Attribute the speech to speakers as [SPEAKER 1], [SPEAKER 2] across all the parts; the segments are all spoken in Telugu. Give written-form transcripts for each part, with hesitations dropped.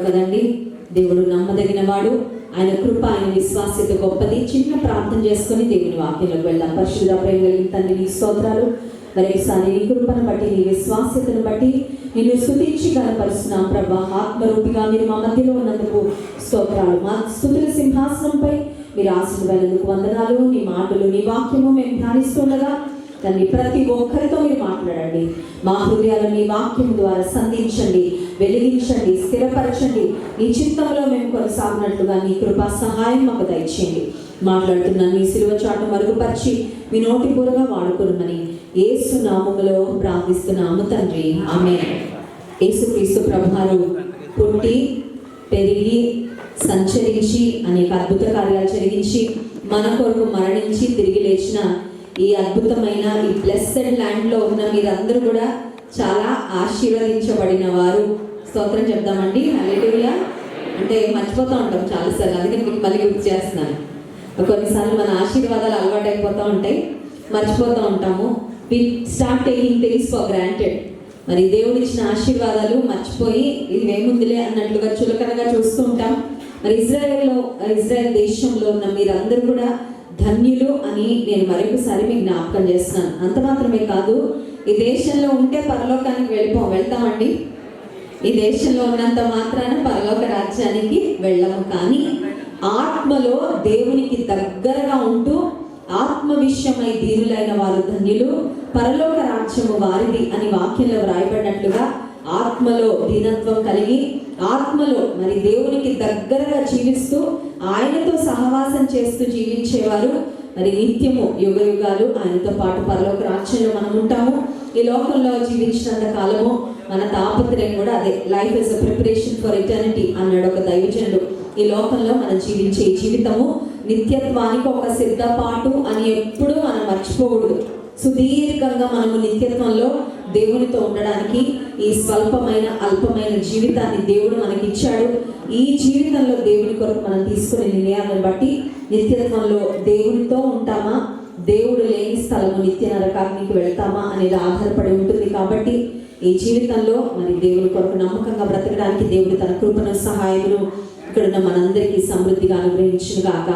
[SPEAKER 1] కదండి. దేవుడు నమ్మదగిన వాడు, ఆయన కృప, ఆయన విశ్వాస్యత గొప్పది. చిన్న ప్రార్థన చేసుకుని దేవుని వాక్యంలోకి వెళ్దాం. పరిశుద్ధ ప్రేమ కలిగిన తండ్రి, నీ స్తోత్రాలు. మరొకసారి నీ కృపను బట్టి, నీ విశ్వాస్యతను బట్టి నిన్ను స్తుతించి కనపరుస్తున్నాం ప్రభా. ఆత్మరూపిగా మీరు మా మధ్యలో ఉన్నందుకు స్తోత్రాలు. మా స్తుతుల సింహాసనంపై మీరు ఆశీర్వదించినందుకు వందనాలు. నీ మాటలు, నీ వాక్యము మేము ధ్యానిస్తుండగా దాన్ని ప్రతి ఒక్కరితో మీరు మాట్లాడండి. మా హృదయాలను నీ వాక్యం ద్వారా సంధించండి, వెలిగించండి, స్థిరపరచండి. నీ చిత్తంలో మేము కొనసాగినట్లుగా నీ కృపా సహాయం మాకు దయచేయండి. మాట్లాడుతున్నాను, నీ సిలువ చాటు మరుగుపరిచి మీ నోటి పూరగా వాడుకోమని యేసు నామములో ప్రార్థిస్తున్నాము తండ్రి, ఆమేన్. యేసుక్రీస్తు ప్రభువారు పుట్టి, పెరిగి, సంచరించి, అనేక అద్భుత కార్యాలు జరిగించి, మన కొరకు మరణించి తిరిగి లేచిన ఈ అద్భుతమైన ఈ బ్లెస్సెడ్ ల్యాండ్లో ఉన్న మీరందరూ కూడా చాలా ఆశీర్వదించబడిన వారు. స్తోత్రం చెప్దామండి. హల్లెలూయా. అంటే మర్చిపోతూ ఉంటాం చాలాసార్లు, అందుకని మీకు మళ్ళీ గుర్తు చేస్తున్నాను. కొన్నిసార్లు మన ఆశీర్వాదాలు అలవాటు అయిపోతూ ఉంటాయి, మర్చిపోతూ ఉంటాము. We start taking things for granted. మరి దేవుడు ఇచ్చిన ఆశీర్వాదాలు మర్చిపోయి ఇది ఏముందిలే అన్నట్లుగా చులకనగా చూస్తూ ఉంటాం. మరి ఇజ్రాయెల్ దేశంలో ఉన్న మీరందరూ కూడా ధన్యులు అని నేను మరొకసారి మీకు జ్ఞాపకం చేస్తున్నాను. అంత మాత్రమే కాదు, ఈ దేశంలో ఉంటే పరలోకానికి వెళ్తామండి. ఈ దేశంలో ఉన్నంత మాత్రాన పరలోక రాజ్యానికి వెళ్ళము. కానీ ఆత్మలో దేవునికి దగ్గరగా ఉంటూ ఆత్మ విషయమై దీనులైన వారు ధన్యులు, పరలోక రాజ్యము వారిది అని వాక్యంలో వ్రాయబడినట్లుగా ఆత్మలో దీనత్వం కలిగి, ఆత్మలో మరి దేవునికి దగ్గరగా జీవిస్తూ ఆయనతో సహవాసం చేస్తూ జీవించేవారు మరి నిత్యము యుగ యుగాలు ఆయనతో పాటు పరలోక రాజ్యంలో మనం ఉంటాము. ఈ లోకంలో జీవించినంత కాలము మన తాపత్రయం కూడా అదే. Life is a preparation for eternity అన్నాడు ఒక దైవజనుడు. ఈ లోకంలో మనం జీవించే జీవితము నిత్యత్వానికి ఒక సిద్ధపాటు అని ఎప్పుడూ మనం మర్చిపోకూడదు. సుదీర్ఘంగా మనము నిత్యత్వంలో దేవునితో ఉండడానికి ఈ స్వల్పమైన అల్పమైన జీవితాన్ని దేవుడు మనకి ఇచ్చాడు. ఈ జీవితంలో దేవుని కొరకు మనం తీసుకునే నిర్ణయాలను బట్టి నిత్యత్వంలో దేవునితో ఉంటామా, దేవుడు లేని స్థలము నిత్య నరకానికి వెళ్తామా అనేది ఆధారపడి ఉంటుంది. కాబట్టి ఈ జీవితంలో మరి దేవుని కొరకు నమ్మకంగా బ్రతకడానికి దేవుడు తన కృపను, సహాయమును ఇక్కడున్న మనందరికీ సమృద్ధిగా అనుగ్రహించును గాక,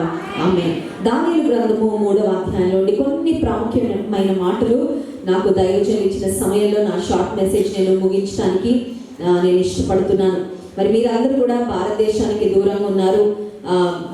[SPEAKER 1] ఆమేన్. దానియేలు గ్రంథము 3వ అధ్యాయంలోని కొన్ని ప్రాముఖ్యమైన మాటలు నాకు దైవజనులు ఇచ్చిన సమయంలో నా షార్ట్ మెసేజ్ నేను ముగించడానికి నేను ఇష్టపడుతున్నాను. మరి మీరందరూ కూడా భారతదేశానికి దూరంగా ఉన్నారు,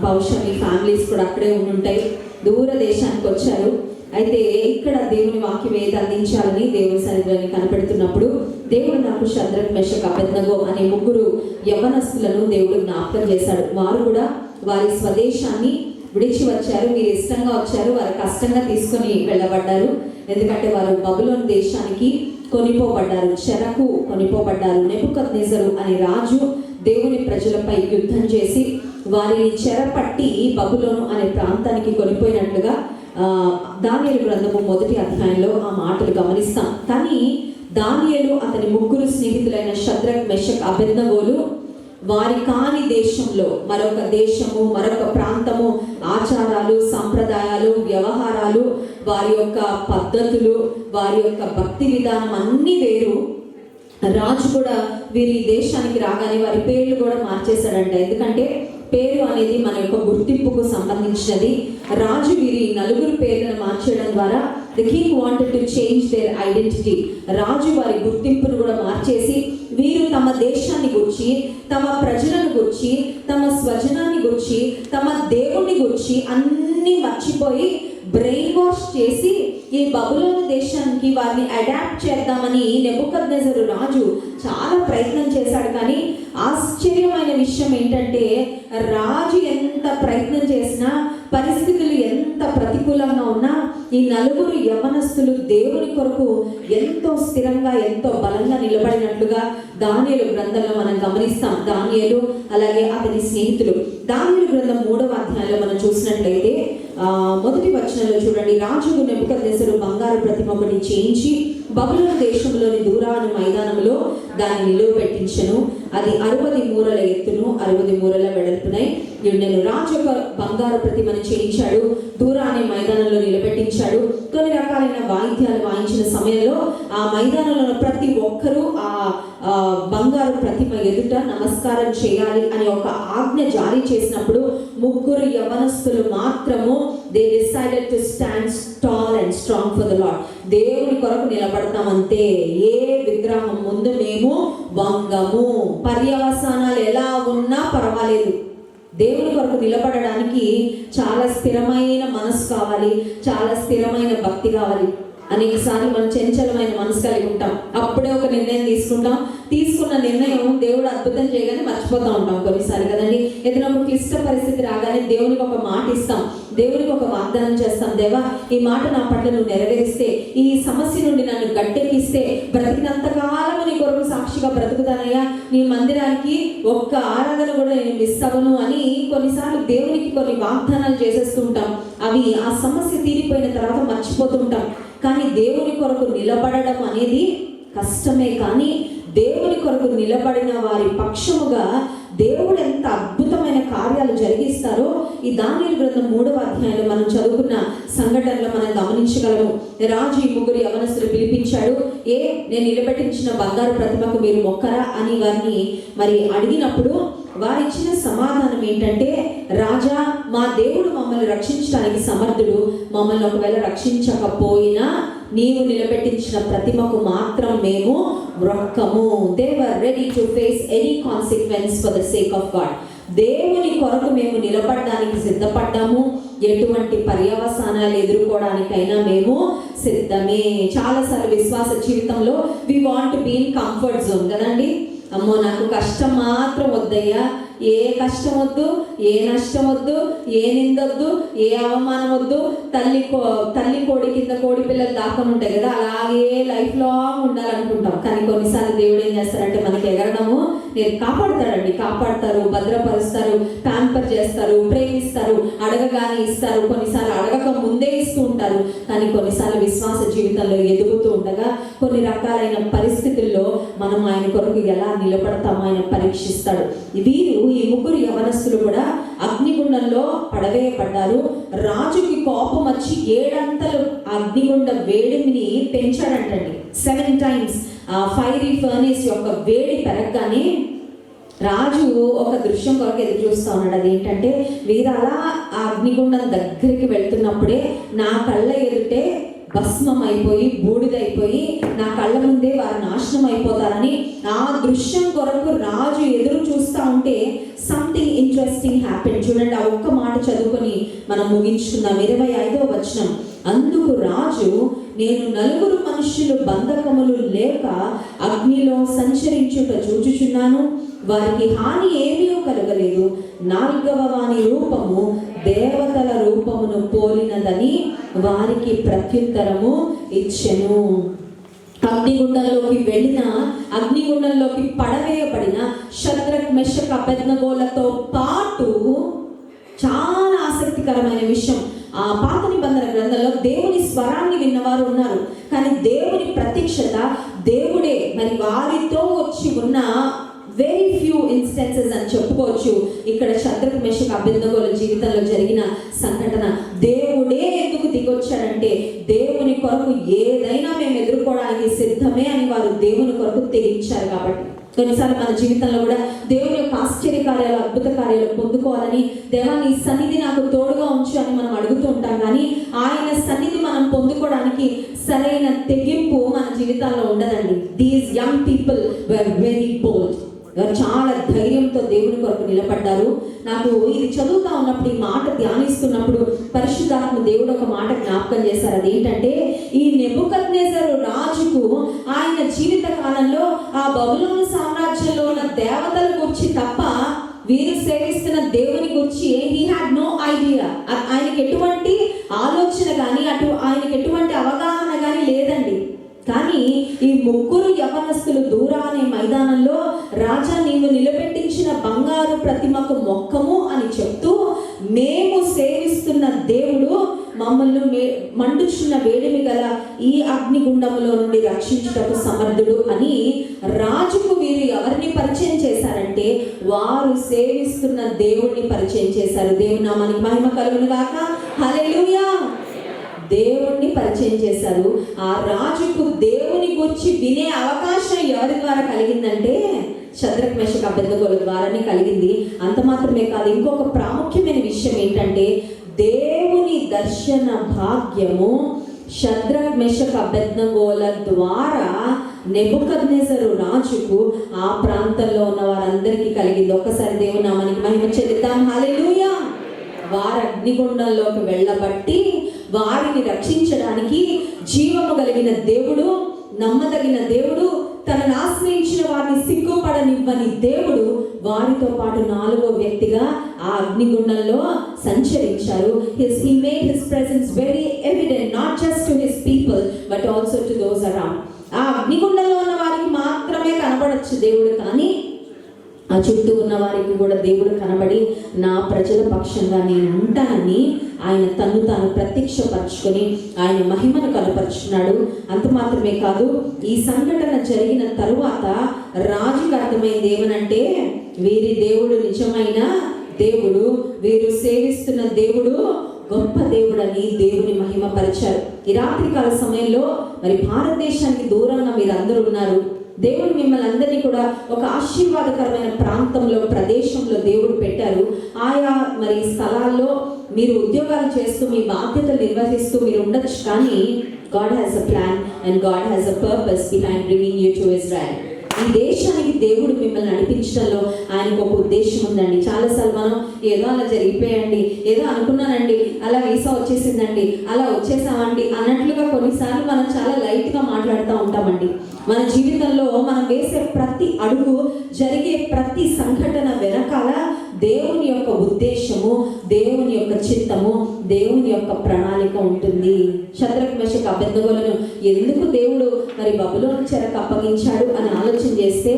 [SPEAKER 1] బహుశా మీ ఫ్యామిలీస్ కూడా అక్కడే ఉండుంటాయి, దూర దేశానికి వచ్చారు. అయితే ఇక్కడ దేవుని వాక్యం ఏది అందించాలని దేవుని సన్నిధిని కనపెడుతున్నప్పుడు దేవుడు నాకు షద్రక్, మెషక్, అబేద్నెగో అనే 3 యవ్వనస్తులను దేవుడు జ్ఞాపకం చేశాడు. వారు కూడా వారి స్వదేశాన్ని విడిచి వచ్చారు. మీరు ఇష్టంగా వచ్చారు, వారు కష్టంగా తీసుకొని వెళ్ళబడ్డారు. ఎందుకంటే వారు బబులోను దేశానికి కొనిపోబడ్డారు, చెరకు కొనిపోబడ్డారు. నెబుకద్నెజరు అనే రాజు దేవుని ప్రజలపై యుద్ధం చేసి వారిని చెరపట్టి బబులోను అనే ప్రాంతానికి కొనిపోయినట్లుగా దానియేలు గ్రంథము 1వ అధ్యాయంలో ఆ మాటలు గమనిస్తాం. కానీ దానియేలు అతని 3 స్నేహితులైన షద్రక్, మెషక్, అబేద్నెగోలు వారి కాని దేశంలో మరొక దేశము, మరొక ప్రాంతము, ఆచారాలు, సంప్రదాయాలు, వ్యవహారాలు, వారి యొక్క పద్ధతులు, వారి యొక్క భక్తి విధానం అన్నీ వేరు. రాజు కూడా వీరి దేశానికి రాగానే వారి పేర్లు కూడా మార్చేశాడంట. ఎందుకంటే పేరు అనేది మన యొక్క గుర్తింపుకు సంబంధించినది. రాజు వీరి 4 పేర్లను మార్చడం ద్వారా the king wanted to change their identity. రాజు వారి గుర్తింపును కూడా మార్చేసి వీరు తమ దేశాన్ని గురించి, తమ ప్రజలను గురించి, తమ స్వజనాన్ని గురించి, తమ దేవుణ్ణి గురించి అన్నీ మర్చిపోయి బ్రెయిన్ వాష్ చేసి ఈ బబులోను దేశానికి వారిని అడాప్ట్ చేద్దామని నెబుకద్నెజరు రాజు చాలా ప్రయత్నం చేశాడు. కానీ ఆశ్చర్యమైన విషయం ఏంటంటే రాజు ఎంత ప్రయత్నం చేసినా, పరిస్థితులు ఎంత ప్రతికూలంగా ఉన్నా ఈ 4 యవ్వనస్తులు దేవుని కొరకు ఎంతో స్థిరంగా, ఎంతో బలంగా నిలబడినట్లుగా దానియేలు గ్రంథంలో మనం గమనిస్తాం. దానియేలు అలాగే అతని స్నేహితులు. దానియేలు గ్రంథం 3వ అధ్యాయంలో మనం చూసినట్లయితే 1వ వచనంలో చూడండి. రాజు నెబుకద్నెజరు బంగారు ప్రతిమ ఒకటి చేయించి బబులోను దేశంలోని దూరాను మైదానంలో దాన్ని నిలువబెట్టించెను. అది 60 మూరల ఎత్తును, 60 మూరల వెడల్పునై ఉండెను. రాజు ఒక బంగారు ప్రతిమను చేయించాడు, దూరానే మైదానంలో నిలబెట్టించాడు. కొన్ని రకాలైన వాయిద్యాలు వాయించిన సమయంలో ఆ మైదానంలో ప్రతి ఒక్కరూ ఆ బంగారు ప్రతిమ ఎదుట నమస్కారం చేయాలి అని ఒక ఆజ్ఞ జారీ చేసినప్పుడు ముగ్గురు యవనస్తులు మాత్రము they decided to stand tall and strong for the Lord. దేవుని కొరకు నిలబడతామంతే, ఏ విగ్రహం ముందు మేము వంగము. పర్యవసానాలు ఎలా ఉన్నా పర్వాలేదు, దేవుని కొరకు నిలబడడానికి చాలా స్థిరమైన మనసు కావాలి, చాలా స్థిరమైన భక్తి కావాలి. అనేకసార్లు మనం చంచలమైన మనసు కలిగి ఉంటాం, అప్పుడే ఒక నిర్ణయం తీసుకున్న నిర్ణయం దేవుడు అద్భుతం చేయగానే మర్చిపోతూ ఉంటాం కొన్నిసార్లు కదండి. ఏదైనా ఒక క్లిష్ట పరిస్థితి రాగానే దేవునికి ఒక మాట ఇస్తాం, దేవునికి ఒక వాగ్దానం చేస్తాం, దేవా ఈ మాట నా పట్ల నువ్వు నెరవేరిస్తే, ఈ సమస్య నుండి నన్ను గట్టెక్కిస్తే బ్రతికినంత కాలం నీ కొరకు సాక్షిగా బ్రతుకుతానయ్యా, నీ మందిరానికి ఒక్క ఆరాధన కూడా నేను మిస్ అవ్వను అని కొన్నిసార్లు దేవునికి కొన్ని వాగ్దానాలు చేసేస్తుంటాం. అవి ఆ సమస్య తీరిపోయిన తర్వాత మర్చిపోతుంటాం. కానీ దేవుని కొరకు నిలబడడం అనేది కష్టమే, కానీ దేవుని కొరకు నిలబడిన వారి పక్షముగా దేవుడు ఎంత అద్భుతమైన కార్యాలు జరిగిస్తారో ఈ దానియేలు గ్రంథం 3వ అధ్యాయంలో మనం చదువుకున్న సంఘటనలో మనం గమనించగలము. రాజు ఈ ముగ్గురు యవనస్తులు పిలిపించాడు. నేను నిలబెట్టించిన బంగారు ప్రతిమకు మీరు మొక్కరా అని వారిని మరి అడిగినప్పుడు వారిచ్చిన సమాధానం ఏంటంటే, రాజా మా దేవుడు మమ్మల్ని రక్షించడానికి సమర్థుడు, మమ్మల్ని ఒకవేళ రక్షించకపోయినా నీవు నిలబెట్టించిన ప్రతిమకు మాత్రం మేము మొక్కము. They were ready to face any consequence for the sake of God. దేవుని కొరకు మేము నిలబడడానికి సిద్ధపడ్డాము, ఎటువంటి పర్యవసానాలు ఎదుర్కోవడానికైనా మేము సిద్ధమే. చాలాసార్లు విశ్వాస జీవితంలో we want to be in comfort zone కదండి. అమ్మో నాకు కష్టం మాత్రం వద్దయ్యా, ఏ కష్టం వద్దు, ఏ నష్టం వద్దు, ఏ నిందొద్దు, ఏ అవమానం వద్దు. తల్లి కోడి కింద కోడి పిల్లలు దాకొని ఉంటాయి కదా, అలాగే లైఫ్ లాంగ్ ఉండాలనుకుంటాం. కానీ కొన్నిసార్లు దేవుడు ఏం చేస్తారంటే మనకి ఎగరడము నేను కాపాడతారు, భద్రపరుస్తారు, ప్యాంపర్ చేస్తారు, ప్రేమిస్తారు, అడగగానే ఇస్తారు, కొన్నిసార్లు అడగక ముందే ఇస్తూ ఉంటారు. కానీ కొన్నిసార్లు విశ్వాస జీవితంలో ఎదుగుతూ ఉండగా కొన్ని రకాలైన పరిస్థితుల్లో మనం ఆయన కొరకు ఎలా నిలబడతామో ఆయన పరీక్షిస్తాడు. ఈ ముగ్గురు యవనస్తులు కూడా అగ్నిగుండంలో పడవేయబడ్డారు. రాజుకి కోపం వచ్చి 7 అంతలు అగ్నిగుండ వేడిని పెంచాడంటండి. 7 times ఆ ఫైరీ ఫర్నేస్ యొక్క వేడి పెరగగానే రాజు ఒక దృశ్యం కొరకు ఎదురు చూస్తూ ఉన్నాడు. అదేంటంటే, వీరు అలా ఆ అగ్నిగుండం దగ్గరికి వెళ్తున్నప్పుడే నా కళ్ళ ఎదుటే భస్మం అయిపోయి బూడిదైపోయి నా కళ్ళ ముందే వారు నాశనం అయిపోతారని ఆ దృశ్యం కొరకు రాజు ఎదురు చూస్తూ ఉంటే సంథింగ్ ఇంట్రెస్టింగ్ హ్యాపెండ్. చూడండి, ఆ ఒక్క మాట చదువుకొని మనం ముగించుకుందాం. 25వ వచనం. అందుకు రాజు, నేను 4 మనుష్యులు బంధకములు లేక అగ్నిలో సంచరించుట చూచుచున్నాను, వారికి హాని ఏమీ కలగలేదు. 4వ వాని రూపము దేవతల రూపమును పోలినదని వారికి ప్రత్యుత్తరము ఇచ్చెను. అగ్నిగుండంలోకి పడవేయబడిన షద్రక్, మెషక్, అబేద్నెగోలతో పాటు చాలా ఆసక్తికరమైన విషయం, ఆ పాత నిబంధన గ్రంథంలో దేవుని స్వరాన్ని విన్నవారు ఉన్నారు, కానీ దేవుని ప్రత్యక్షత దేవుడే మరి వారితో వచ్చి ఉన్న వెరీ ఫ్యూ ఇన్స్టెన్సెస్ అని చెప్పుకోవచ్చు. ఇక్కడ షద్రక్, మెషక్, అబేద్నెగోల జీవితంలో జరిగిన సంఘటన. దేవుడే ఎందుకు దిగొచ్చాడంటే, దేవుని కొరకు ఏదైనా మేము ఎదుర్కోవడానికి సిద్ధమే అని వారు దేవుని కొరకు తెగించారు. కాబట్టి కొన్నిసార్లు మన జీవితంలో కూడా దేవుని యొక్క ఆశ్చర్య కార్యాలు, అద్భుత కార్యాలు పొందుకోవాలని, దేవా నీ సన్నిధి నాకు తోడుగా ఉంచు అని మనం అడుగుతూ ఉంటాం. కానీ ఆయన సన్నిధి మనం పొందుకోవడానికి సరైన తెగింపు మన జీవితాల్లో ఉండదండి. These young people were very bold. చాలా ధైర్యంతో దేవుని కొరకు నిలబడ్డారు. నాకు ఇది చదువుతా ఉన్నప్పుడు, ఈ మాట ధ్యానిస్తున్నప్పుడు పరిశుద్ధాత్మ దేవుడు ఒక మాట జ్ఞాపకం చేశారు. అదేంటంటే, ఈ నెబుకద్నెజరు రాజుకు ఆయన జీవిత కాలంలో ఆ బబులోను సామ్రాజ్యంలో ఉన్న దేవతల గురించి తప్ప వీరు సేవిస్తున్న దేవుని గురించి హీ హ్యాడ్ నో ఐడియా. ఆయనకి ఎటువంటి ఆలోచన కానీ ఆయనకి ఎటువంటి అవగాహన కానీ లేదండి. కానీ ఈ ముగ్గురు యవనస్తులు దూరానే మైదానంలో, రాజా నీవు నిలబెట్టించిన బంగారు ప్రతిమకు మొక్కము అని చెప్తూ, మేము సేవిస్తున్న దేవుడు మమ్మల్ని మండుచున్న వేడిమి గల ఈ అగ్నిగుండములో నుండి రక్షించుటకు సమర్థుడు అని రాజుకు వీరు ఎవరిని పరిచయం చేశారంటే వారు సేవిస్తున్న దేవుణ్ణి పరిచయం చేశారు. దేవుని నామానికి మహిమ కలుగును గాక. హల్లెలూయా. దేవుణ్ణి పరిచయం చేశారు. ఆ రాజుకు దేవుని గురించి వినే అవకాశం ఎవరి ద్వారా కలిగిందంటే షద్రక్ మెషక్ అబేద్నెగోల ద్వారానే కలిగింది. అంత మాత్రమే కాదు, ఇంకొక ప్రాముఖ్యమైన విషయం ఏంటంటే దేవుని దర్శన భాగ్యము షద్రక్ మెషక్ అబేద్నెగోల ద్వారా నెబుకద్నెజరు రాజుకు ఆ ప్రాంతంలో ఉన్న వారందరికీ కలిగింది. ఒక్కసారి దేవుని నామానికి మహిమ చెల్లిద్దాం. హల్లెలూయా. వారు అగ్నిగుండంలోకి వెళ్ళబట్టి వారిని రక్షించడానికి జీవము కలిగిన దేవుడు, నమ్మదగిన దేవుడు, తనను ఆశ్రయించిన వారిని సిగ్గుపడనివ్వని దేవుడు వారితో పాటు 4వ వ్యక్తిగా ఆ అగ్నిగుండంలో సంచరించారు. He made his presence very evident, not just to his people but also to those around. ఆ అగ్నిగుండంలో ఉన్న వారికి మాత్రమే కనబడొచ్చు దేవుడు, కానీ ఆ చుట్టూ ఉన్న వారికి కూడా దేవుడు కనబడి నా ప్రజల పక్షంగా నేను ఉంటానని ఆయన తను తాను ప్రత్యక్షపరచుకొని ఆయన మహిమను కనపరుచుకున్నాడు. అంత మాత్రమే కాదు, ఈ సంఘటన జరిగిన తరువాత రాజుకు అర్థమైంది ఏమనంటే వీరి దేవుడు నిజమైన దేవుడు, వీరు సేవిస్తున్న దేవుడు గొప్ప దేవుడని దేవుని మహిమపరిచారు. ఈ రాత్రికాల సమయంలో మరి భారతదేశానికి దూరంగా మీరు అందరూ ఉన్నారు. దేవుడు మిమ్మల్ని అందరినీ కూడా ఒక ఆశీర్వాదకరమైన ప్రాంతంలో, ప్రదేశంలో దేవుడు పెట్టారు. ఆయా మరి స్థలాల్లో మీరు ఉద్యోగాలు చేస్తూ మీ బాధ్యతలు నిర్వహిస్తూ మీరు ఉండొచ్చు, కానీ God has a plan and God has a purpose behind bringing you to Israel. ఈ దేశానికి దేవుడు మిమ్మల్ని నడిపించడంలో ఆయనకు ఒక ఉద్దేశం ఉందండి. చాలాసార్లు మనం ఏదో అలా జరిగిపోయండి, ఏదో అనుకున్నానండి, అలా వీసా వచ్చేసిందండి, అలా వచ్చేసామండి అన్నట్లుగా కొన్నిసార్లు మనం చాలా లైట్గా మాట్లాడుతూ ఉంటామండి. మన జీవితంలో మనం వేసే ప్రతి అడుగు, జరిగే ప్రతి సంఘటన వెనకాల దేవుని యొక్క ఉద్దేశము, దేవుని యొక్క చిత్తము, దేవుని యొక్క ప్రణాళిక ఉంటుంది. షద్రక్ మెషక్ అబేద్నెగోలను ఎందుకు దేవుడు మరి బబులోను చెరకు అప్పగించాడు అని ఆలోచన చేస్తే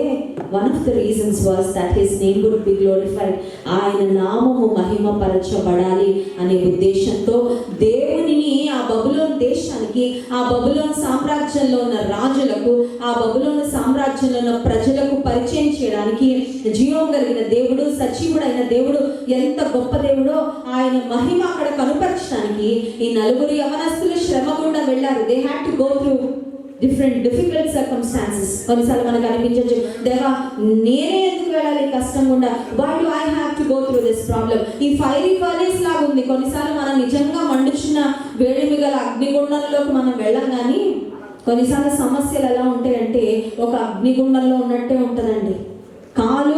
[SPEAKER 1] one of the reasons was that his name would be glorified. ఆయన నామము మహిమపరచబడాలి అనే ఉద్దేశంతో దేవునిని ఆ బబులోను దేశానికి, ఆ బబులోను సామ్రాజ్యంలో ఉన్న రాజులకు, ఆ బబులోను సామ్రాజ్యంలో ఉన్న ప్రజలకు పరిచయం చేయడానికి జీవం కలిగిన దేవుడు, సజీవుడైన దేవుడు, ఎంత గొప్ప దేవుడో ఆయన మహిమ అక్కడ కనుపరచడానికి ఈ 4 యవనస్తులు శ్రమ గుండా వెళ్ళారు. They had to go through different difficult circumstances. కొన్నిసార్లు మనకు అనిపించవచ్చు, దేవా నేనే ఎందుకు వెళ్ళాలి కష్టం గుండా, why do I have to go through this problem? ఈ ఫైరీ ఫర్నేస్ లాగా ఉంది. కొన్నిసార్లు మనం నిజంగా మండుచున్న వేడిమి గల అగ్నిగుండంలోకి మనం వెళ్ళం, కానీ కొన్నిసార్లు సమస్యలు ఎలా ఉంటాయంటే ఒక అగ్నిగుండంలో ఉన్నట్టే ఉంటుందండి. కాలు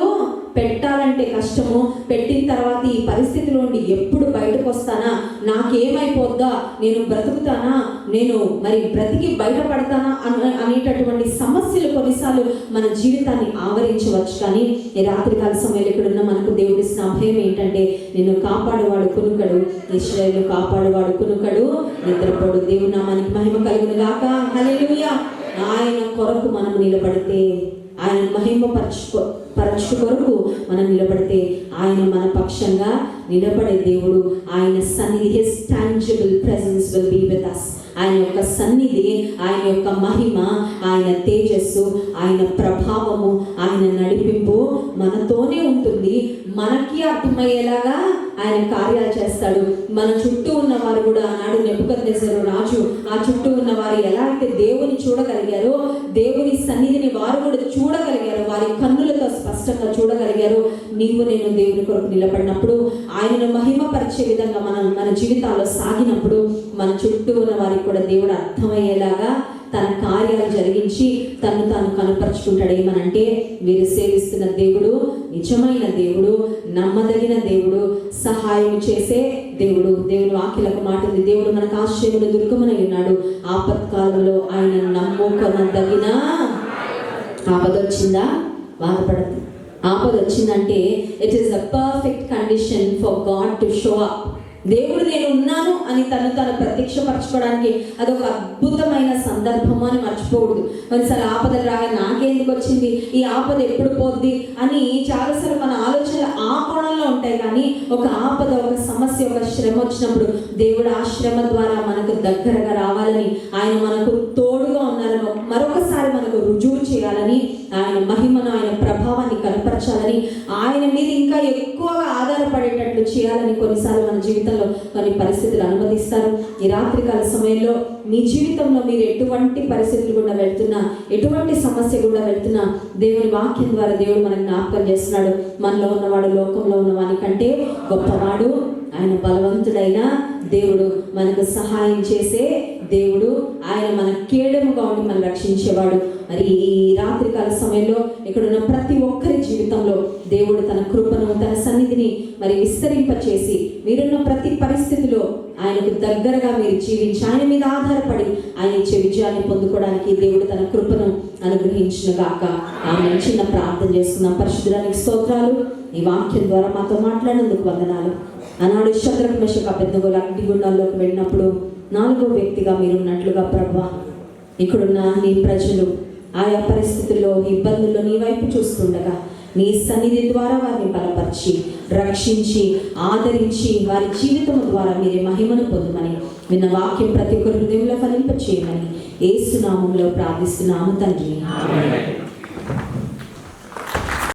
[SPEAKER 1] పెట్టాలంటే కష్టము, పెట్టిన తర్వాత ఈ పరిస్థితిలోండి ఎప్పుడు బయటకు వస్తానా, నాకేమైపోద్దా, నేను బ్రతుకుతానా, నేను మరి బ్రతికి బయటపడతానా అనేటటువంటి సమస్యలు కొన్నిసార్లు మన జీవితాన్ని ఆవరించవచ్చు. కానీ ఈ రాత్రికాల సమయంలో ఇక్కడున్న మనకు దేవుడిస్తున్న అభయం ఏంటంటే నిన్ను కాపాడువాడు కునుకడు, ఇశ్రాయేలు కాపాడువాడు కునుకడు, నిద్రపోడు. దేవుని నామానికి మహిమ కలుగును గాక. హల్లెలూయా. ఆయన కొరకు మనం నిలబడితే, ఆయన పరచు కొరకు మనం నిలబడితే ఆయన మన పక్షంగా నిలబడే దేవుడు. ఆయన సన్నిధి, his tangible presence will be with us. ఆయన యొక్క సన్నిధి, ఆయన యొక్క మహిమ, ఆయన తేజస్సు, ఆయన ప్రభావము, ఆయన నడిపింపు మనతోనే ఉంటుంది. మనకి అర్థమయ్యేలాగా ఆయన కార్యాలు చేస్తాడు. మన చుట్టూ ఉన్న వారు కూడా, ఆనాడు నెబుకద్నెజరు రాజు ఆ చుట్టూ ఉన్న వారు ఎలా అయితే దేవుని చూడగలిగారో, దేవుని సన్నిధిని వారు కూడా చూడగలిగారు, వారి కన్నులతో స్పష్టంగా చూడగలిగారు. నీవు నేను దేవుని కొరకు నిలబడినప్పుడు, ఆయనను మహిమపరిచే విధంగా మన జీవితాల్లో సాగినప్పుడు మన చుట్టూ ఉన్న వారికి కూడా దేవుడు అర్థమయ్యేలాగా తన కార్యాలు జరిగించి తను తాను కనపరుచుకుంటాడు. ఏమనంటే వీరు సేవిస్తున్న దేవుడు నిజమైన దేవుడు, నమ్మదగిన దేవుడు, సహాయం చేసే దేవుడు. దేవుని వాక్యాలకు మాట ఉంది, దేవుడు మనకు ఆశ్రయమును దుర్గమునై ఉన్నాడు, ఆపత్కాలంలో ఆయన నమ్ముకొనదగిన. ఆపదొచ్చిందా? బాధపడదు. ఆపదొచ్చిందంటే it is the perfect condition for God to show up. దేవుడు నేను ఉన్నాను అని తను ప్రత్యక్షపరచుకోవడానికి అదొక అద్భుతమైన సందర్భము అని మర్చిపోకూడదు. కొన్నిసార్లు ఆపదలు రాగా నాకెందుకు వచ్చింది, ఈ ఆపద ఎప్పుడు పోద్ది అని చాలాసార్లు మన ఆలోచనలు ఆ కోణంలో ఉంటాయి. ఉంటాడే కానీ ఒక ఆపద, ఒక సమస్య, ఒక శ్రమ వచ్చినప్పుడు దేవుడు ఆ శ్రమ ద్వారా మనకు దగ్గరగా రావాలని, ఆయన మనకు తోడుగా ఉన్నారని మరొకసారి మనకు రుజువు చేయాలని, ఆయన మహిమను, ఆయన ప్రభావాన్ని కనపరచాలని, ఆయన మీద ఇంకా ఎక్కువగా ఆధారపడేటట్లు చేయాలని కొన్నిసార్లు మన జీవితంలో కొన్ని పరిస్థితులు అనుమతిస్తారు. ఈ రాత్రికాల సమయంలో మీ జీవితంలో మీరు ఎటువంటి పరిస్థితులు గుండా వెళ్తున్నా, ఎటువంటి సమస్య గుండా వెళ్తున్నా, దేవుని వాక్యం ద్వారా దేవుడు మనకు జ్ఞాపకం చేస్తున్నాడు. మనలో ఉన్నవాడు లోకంలో ఉన్నవాని కంటే గొప్పవాడు, ఆయన బలవంతుడైన దేవుడు, మనకు సహాయం చేసే దేవుడు, ఆయన మన కేడముగా ఉండి మనం రక్షించేవాడు. మరి ఈ రాత్రికాల సమయంలో ఇక్కడ ఉన్న ప్రతి ఒక్కరి జీవితంలో దేవుడు తన కృపను, తన సన్నిధిని మరి విస్తరింపచేసి మీరున్న ప్రతి పరిస్థితిలో ఆయనకు దగ్గరగా మీరు జీవించి ఆయన మీద ఆధారపడి ఆయన ఇచ్చే విజయాన్ని పొందుకోవడానికి దేవుడు తన కృపను అనుగ్రహించును గాక. ఆమె చిన్న ప్రార్థన చేసుకున్నాం. పరిశుద్ధానికి స్తోత్రాలు. ఈ వాక్యం ద్వారా మాతో మాట్లాడినందుకు వందనాలు. ఆనాడు శద్రక్ మెషక్ అబేద్నెగోలు అగ్నిగుండాల్లోకి వెళ్ళినప్పుడు 4వ వ్యక్తిగా మీరున్నట్లుగా ప్రభువా, ఇక్కడున్న నీ ప్రజలు ఆయా పరిస్థితుల్లో, ఇబ్బందుల్లో నీ వైపు చూస్తుండగా నీ సన్నిధి ద్వారా వారిని బలపరిచి, రక్షించి, ఆదరించి వారి జీవితం ద్వారా మీరే మహిమను పొందమని విన్న వాక్యం ప్రతి ఒక్కరి హృదయంలో ఫలింపచేయమని యేసు నామములో ప్రార్థిస్తున్నాము తండ్రి.